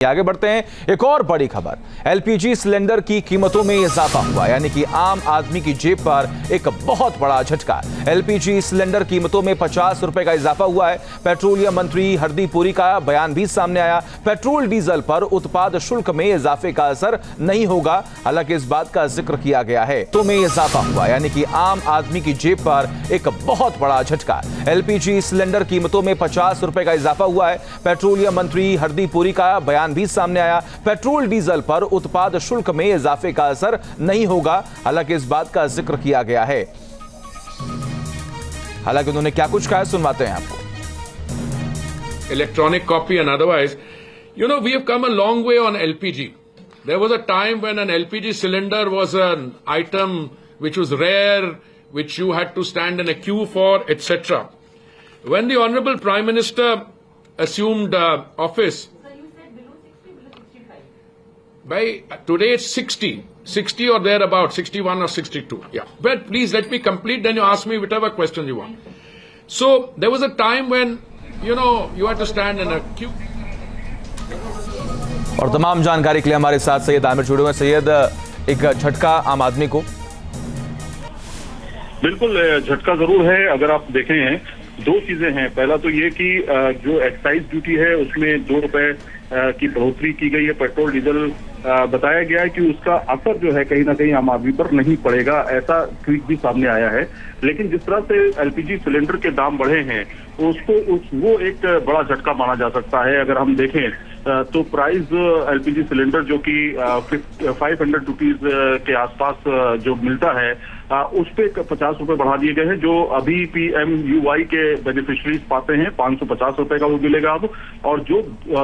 आगे बढ़ते हैं। एक और बड़ी खबर, एलपीजी सिलेंडर की कीमतों में इजाफा हुआ, यानी कि आम आदमी की जेब पर एक बहुत बड़ा झटका। एलपीजी सिलेंडर कीमतों में 50 रुपए का इजाफा हुआ है। पेट्रोलियम मंत्री हरदीप पुरी का बयान भी सामने आया। पेट्रोल डीजल पर उत्पाद शुल्क में इजाफे का असर नहीं होगा, हालांकि इस बात का जिक्र किया गया है तो में इजाफा हुआ, यानी कि आम आदमी की जेब पर एक बहुत बड़ा झटका। एलपीजी सिलेंडर कीमतों में 50 रुपए का इजाफा हुआ है। पेट्रोलियम मंत्री हरदीप पुरी का बयान भी सामने आया। पेट्रोल डीजल पर उत्पाद शुल्क में इजाफे का असर नहीं होगा, हालांकि इस बात का जिक्र किया गया है। हालांकि उन्होंने क्या कुछ कहा, सुनवाते हैं आपको। Electronic copy and otherwise, we have come a long way on LPG. There was a time when an LPG cylinder was an item which was rare, which you had to stand in a queue for, etc. When the Honorable Prime Minister assumed office, by today it's 60 or thereabout, 61 or 62. Yeah. But please let me complete, then you ask me whatever questions you want. So there was a time when, you had to stand in a queue. और तमाम जानकारी के लिए हमारे साथ सैयद आमिर जुड़े हुए। सैयद, एक झटका आम आदमी को। बिल्कुल झटका जरूर है। अगर आप देखें, दो चीजें हैं। पहला तो ये कि जो एक्साइज ड्यूटी है उसमें 2 रुपए की बढ़ोतरी की गई है। पेट्रोल डीजल बताया गया है कि उसका असर जो है कहीं ना कहीं आम आदमी पर नहीं पड़ेगा, ऐसा ट्वीट भी सामने आया है। लेकिन जिस तरह से एलपीजी सिलेंडर के दाम बढ़े हैं वो एक बड़ा झटका माना जा सकता है। अगर हम देखें तो प्राइस एलपीजी सिलेंडर जो कि 500 रुपीज के आसपास जो मिलता है उस पे 50 रुपए बढ़ा दिए गए हैं। जो अभी PMUY के बेनिफिशरीज पाते हैं 550 रुपए का वो मिलेगा अब, और जो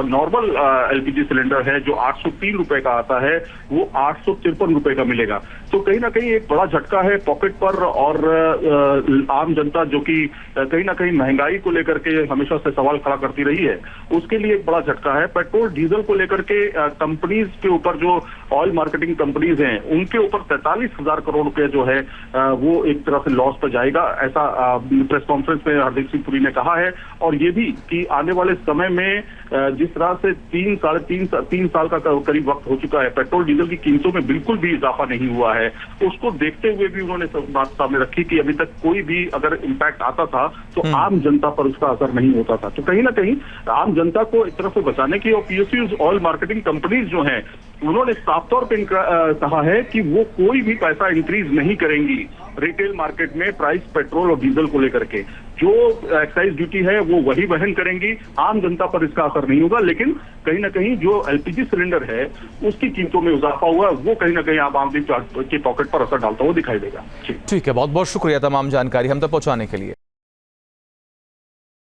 नॉर्मल एलपीजी सिलेंडर है जो 803 रुपए का आता है वो 853 रुपए का मिलेगा। तो कहीं ना कहीं एक बड़ा झटका है पॉकेट पर, और आम जनता जो कि कहीं ना कहीं महंगाई को लेकर के हमेशा से सवाल खड़ा करती रही है, उसके लिए एक बड़ा झटका है। पेट्रोल डीजल को लेकर के कंपनीज के ऊपर, जो ऑयल मार्केटिंग कंपनीज हैं, उनके ऊपर 43,000 करोड़ रुपए जो है वो एक तरह से लॉस पर जाएगा, ऐसा प्रेस कॉन्फ्रेंस में हरदीप सिंह पुरी ने कहा है। और ये भी कि आने वाले समय में जिस तरह से 3 साल का करीब वक्त हो चुका है, पेट्रोल डीजल की कीमतों में बिल्कुल भी इजाफा नहीं हुआ है। उसको देखते हुए भी उन्होंने बात सामने रखी कि अभी तक कोई भी अगर इम्पैक्ट आता था तो आम जनता पर उसका असर नहीं होता था। तो कहीं ना कहीं आम जनता को एक तरफ से बचाने की, और PSUs ऑयल मार्केटिंग कंपनीज जो हैं उन्होंने साफ तौर पर कहा है कि वो कोई भी पैसा इंक्रीज नहीं करेंगी रिटेल मार्केट में प्राइस पेट्रोल और डीजल को लेकर के। जो एक्साइज ड्यूटी है वो वही वहन करेंगी, आम जनता पर इसका असर नहीं होगा। लेकिन कहीं ना कहीं जो एलपीजी सिलेंडर है उसकी कीमतों में इजाफा हुआ, वो कहीं ना कहीं आम आदमी के पॉकेट पर असर डालता हुआ दिखाई देगा। ठीक है, बहुत बहुत शुक्रिया तमाम जानकारी हम तक पहुंचाने के लिए।